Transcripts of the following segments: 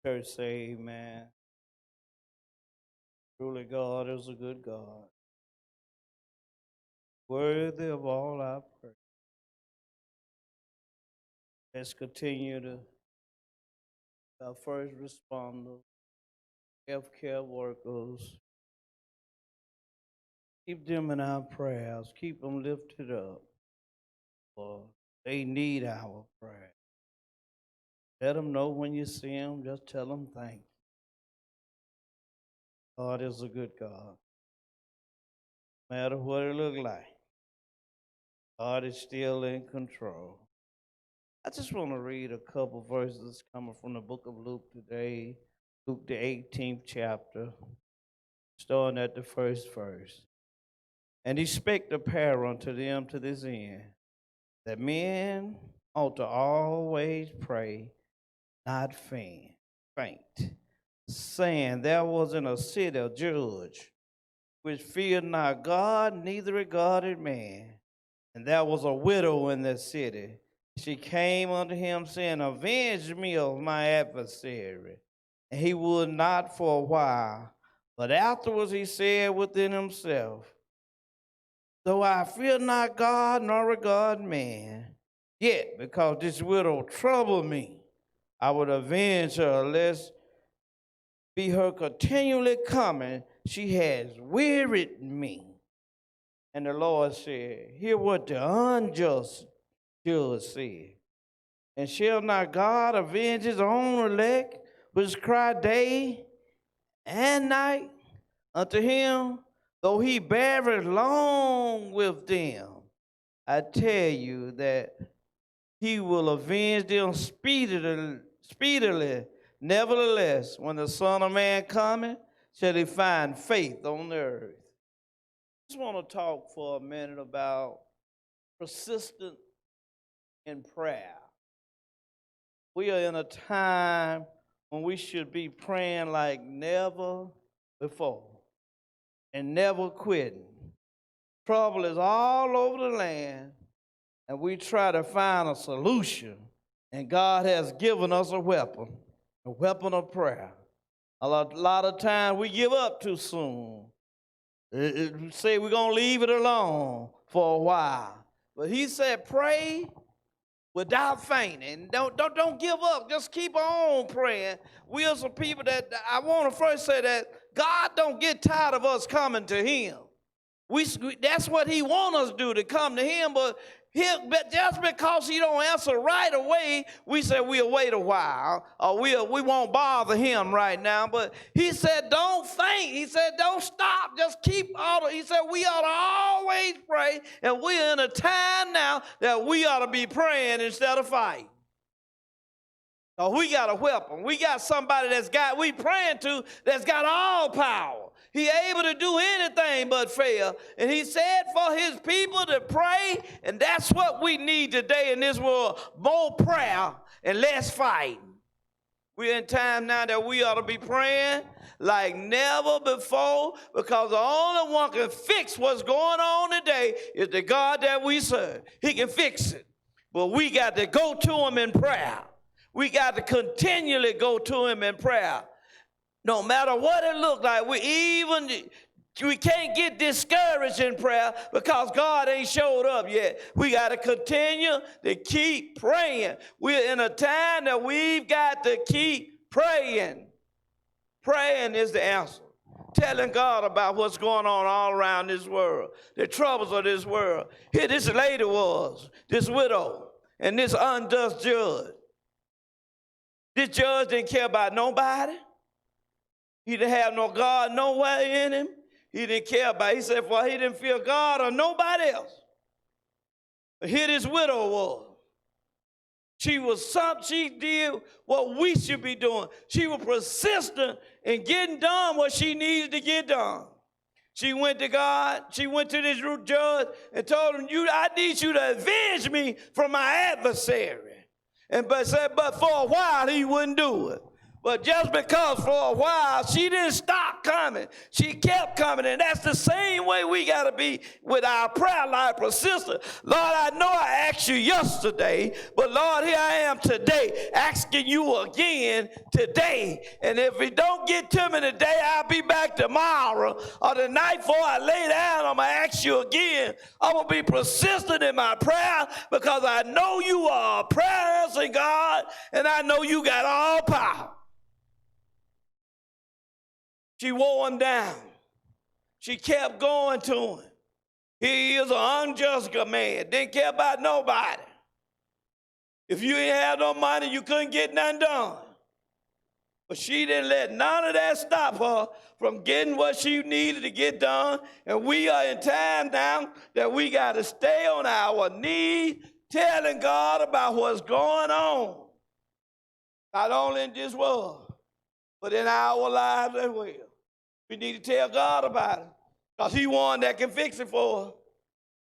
Church say amen. Truly God is a good God, worthy of all our praise. Let's continue to our first responders, healthcare workers. Keep them in our prayers. Keep them lifted up. For they need our prayer. Let them know when you see them. Just tell them thank you. God is a good God. No matter what it look like, God is still in control. I just want to read a couple verses coming from the book of Luke today, Luke the 18th chapter, starting at the first verse. And he spake the parable unto them to this end, that men ought to always pray, not faint, saying, there was in a city a judge, which feared not God, neither regarded man. And there was a widow in that city. She came unto him, saying, avenge me of my adversary. And he would not for a while. But afterwards he said within himself, though I fear not God, nor regard man, yet because this widow troubled me, I would avenge her, lest be her continually coming. She has wearied me. And the Lord said, hear what the unjust judge said. And shall not God avenge his own elect, which cry day and night unto him, though he beareth long with them? I tell you that he will avenge them speedily. Nevertheless, when the Son of Man cometh, shall he find faith on the earth? I just want to talk for a minute about persistent in prayer. We are in a time when we should be praying like never before and never quitting. Trouble is all over the land, and we try to find a solution, and God has given us a weapon of prayer. A lot of times we give up too soon. Say we're going to leave it alone for a while. But he said, pray without fainting. Don't give up. Just keep on praying. We are some people that I want to first say that God don't get tired of us coming to him. That's what he wants us to do, to come to him, but just because he don't answer right away, we say we'll wait a while, or we won't bother him right now. But he said, don't faint. He said, don't stop. Just keep he said, we ought to always pray, and we're in a time now that we ought to be praying instead of fighting. So we got a weapon. We got somebody we praying to that's got all power. He able to do anything but fail. And he said for his people to pray, and that's what we need today in this world, more prayer and less fighting. We're in time now that we ought to be praying like never before, because the only one can fix what's going on today is the God that we serve. He can fix it. But we got to go to him in prayer. We got to continually go to him in prayer. No matter what it looks like, we can't get discouraged in prayer because God ain't showed up yet. We got to continue to keep praying. We're in a time that we've got to keep praying. Praying is the answer. Telling God about what's going on all around this world, the troubles of this world. Here this lady was, this widow, and this unjust judge. This judge didn't care about nobody. He didn't have no God nowhere in him. He didn't care about it. He said, well, he didn't fear God or nobody else. But here this widow was. She did what we should be doing. She was persistent in getting done what she needed to get done. She went to God. She went to this judge and told him, I need you to avenge me from my adversary. But for a while, he wouldn't do it. But just because for a while she didn't stop coming, she kept coming. And that's the same way we got to be with our prayer life, persistent. Lord, I know I asked you yesterday, but Lord, here I am today asking you again today. And if it don't get to me today, I'll be back tomorrow or the night before I lay down. I'm going to ask you again. I'm going to be persistent in my prayer because I know you are a prayer answering God, and I know you got all power. She wore him down. She kept going to him. He is an unjust man. Didn't care about nobody. If you ain't had no money, you couldn't get nothing done. But she didn't let none of that stop her from getting what she needed to get done. And we are in time now that we got to stay on our knees, telling God about what's going on. Not only in this world, but in our lives as well. We need to tell God about it because he's one that can fix it for us.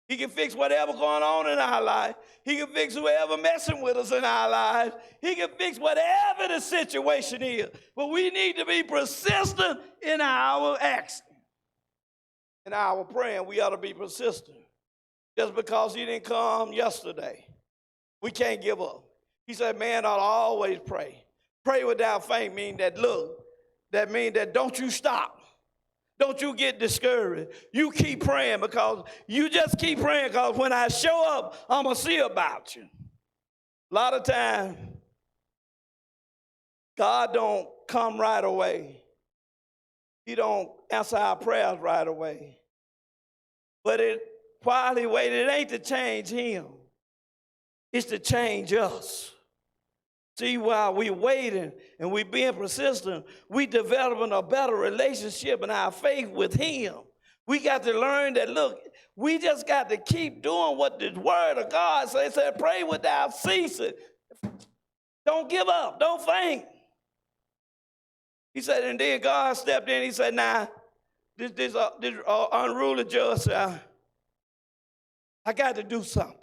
He can fix whatever going on in our life. He can fix whoever messing with us in our lives. He can fix whatever the situation is. But we need to be persistent in our action. In our praying, we ought to be persistent. Just because he didn't come yesterday, we can't give up. He said, man ought to always pray. Pray without faint means that, look, that means that don't you stop. Don't you get discouraged. You keep praying because you just keep praying because when I show up, I'm going to see about you. A lot of times, God don't come right away. He don't answer our prayers right away. But while he waited, it ain't to change him. It's to change us. See, while we waiting and we being persistent, we developing a better relationship in our faith with him. We got to learn that, look, we just got to keep doing what the word of God says. It said, pray without ceasing. Don't give up. Don't faint. He said, and then God stepped in. He said, now, this unruly judge said, I got to do something.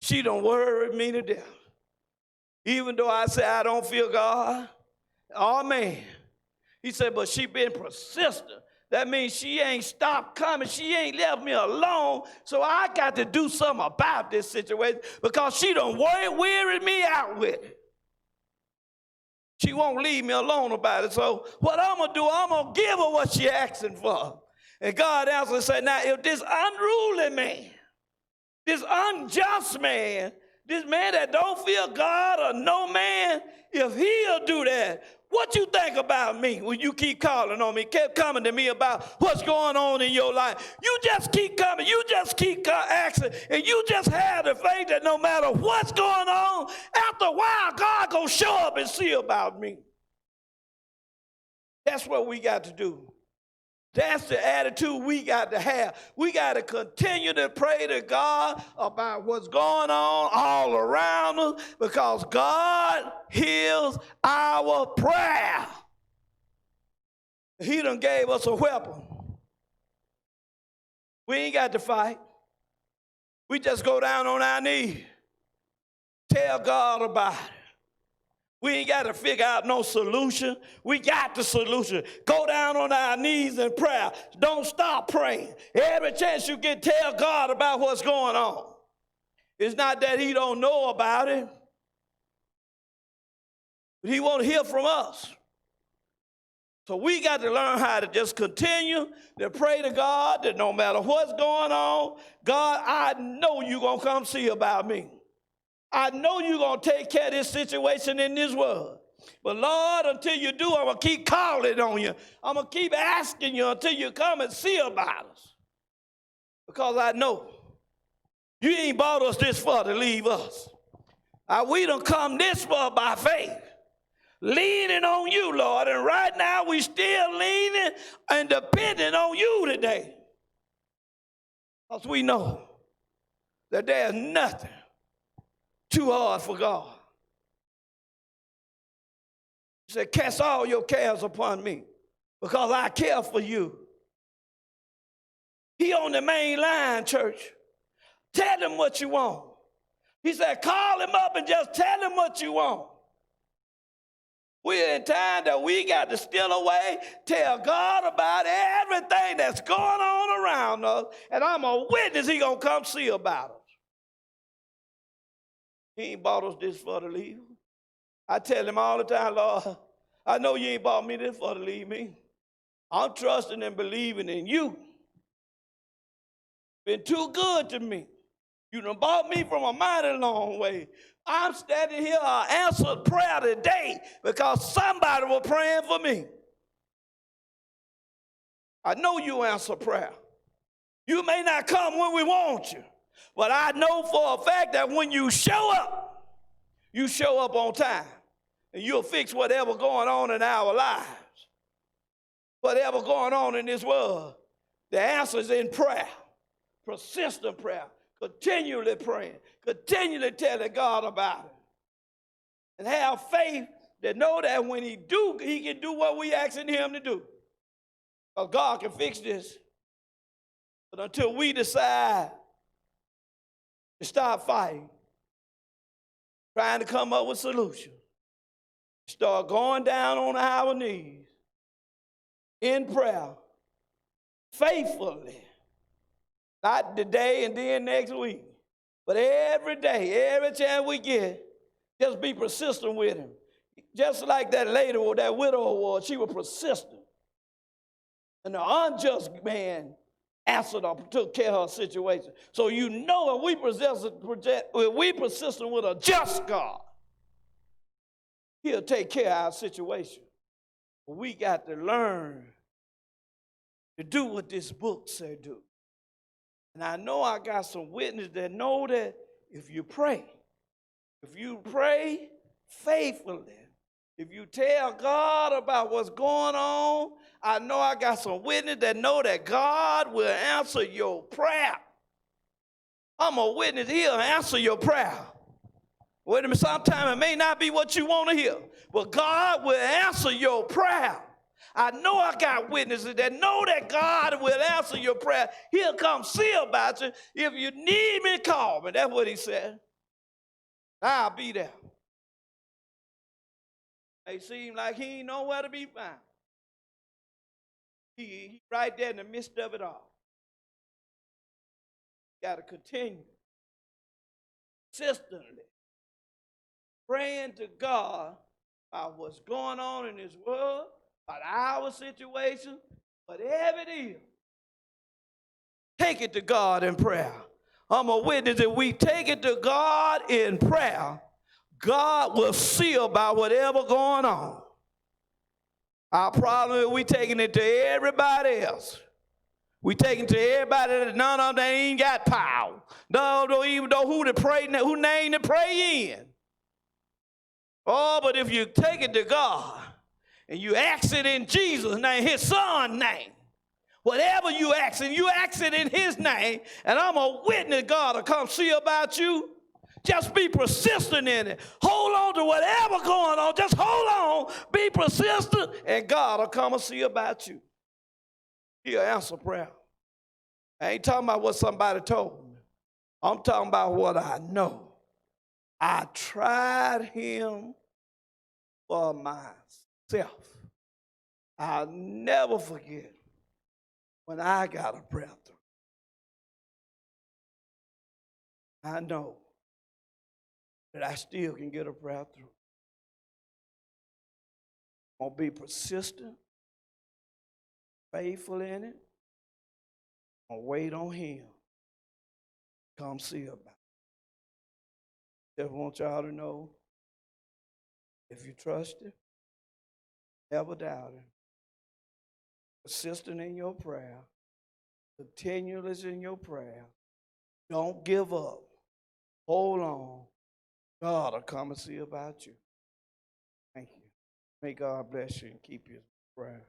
She done worried me to death. Even though I say I don't feel God, oh man. He said, but she been persistent. That means she ain't stopped coming. She ain't left me alone. So I got to do something about this situation because she done wearied me out with it. She won't leave me alone about it. So what I'm going to do, I'm going to give her what she asking for. And God answered and said, now if this unruly man, this unjust man, this man that don't fear God or no man, if he'll do that, what you think about me when you keep calling on me, kept coming to me about what's going on in your life? You just keep coming. You just keep asking. And you just have the faith that no matter what's going on, after a while, God going to show up and see about me. That's what we got to do. That's the attitude we got to have. We got to continue to pray to God about what's going on all around us because God hears our prayer. He done gave us a weapon. We ain't got to fight. We just go down on our knees. Tell God about it. We ain't got to figure out no solution. We got the solution. Go down on our knees in prayer. Don't stop praying. Every chance you get, tell God about what's going on. It's not that he don't know about it, but he want to hear from us. So we got to learn how to just continue to pray to God that no matter what's going on, God, I know you're going to come see about me. I know you're going to take care of this situation in this world. But Lord, until you do, I'm going to keep calling on you. I'm going to keep asking you until you come and see about us. Because I know you ain't brought us this far to leave us. We done come this far by faith, leaning on you, Lord. And right now we still leaning and depending on you today. Because we know that there's nothing too hard for God. He said, cast all your cares upon me because I care for you. He on the main line, church. Tell him what you want. He said, call him up and just tell him what you want. We're in time that we got to steal away, tell God about everything that's going on around us, and I'm a witness he going to come see about us. He ain't bought us this for to leave. I tell him all the time, Lord, I know you ain't bought me this for to leave me. I'm trusting and believing in you. Been too good to me. You done brought me from a mighty long way. I'm standing here, I answered prayer today because somebody was praying for me. I know you answer prayer. You may not come when we want you, but I know for a fact that when you show up on time, and you'll fix whatever going on in our lives, whatever going on in this world. The answer is in prayer, persistent prayer, continually praying, continually telling God about it, and have faith that know that when he can do what we asking him to do. Because God can fix this. But until we decide to stop fighting, trying to come up with solutions, start going down on our knees in prayer, faithfully, not today and then next week, but every day, every chance we get, just be persistent with him. Just like that lady or that widow was, she was persistent. And the unjust man answered or took care of her situation. So you know if we persistent with a just God, he'll take care of our situation. But we got to learn to do what this book said do. And I know I got some witnesses that know that if you pray faithfully, if you tell God about what's going on, I know I got some witnesses that know that God will answer your prayer. I'm a witness, he'll answer your prayer. Wait a minute, sometimes it may not be what you want to hear, but God will answer your prayer. I know I got witnesses that know that God will answer your prayer. He'll come see about you. If you need me, call me. That's what he said. I'll be there. It seems like he ain't nowhere to be found. He right there in the midst of it all. Got to continue consistently praying to God about what's going on in this world, about our situation, whatever it is. Take it to God in prayer. I'm a witness that we take it to God in prayer, God will see about whatever going on. Our problem is we taking it to everybody else. We taking it to everybody that none of them ain't got power. Don't even know who to pray, who name to pray in. Oh, but if you take it to God and you ask it in Jesus' name, his son's name, whatever you ask it in his name, and I'm a witness God will come see about you. Just be persistent in it. Hold on to whatever going on. Just hold on. Be persistent, and God will come and see about you. He'll answer prayer. I ain't talking about what somebody told me. I'm talking about what I know. I tried him for myself. I'll never forget when I got a prayer through. I know that I still can get a prayer through. I'm going to be persistent, faithful in it. I'm going to wait on him. Come see about it. Just want y'all to know, if you trust him, never doubt him, persistent in your prayer, continuous in your prayer, don't give up, hold on, God will come and see about you. Thank you. May God bless you and keep you in prayer.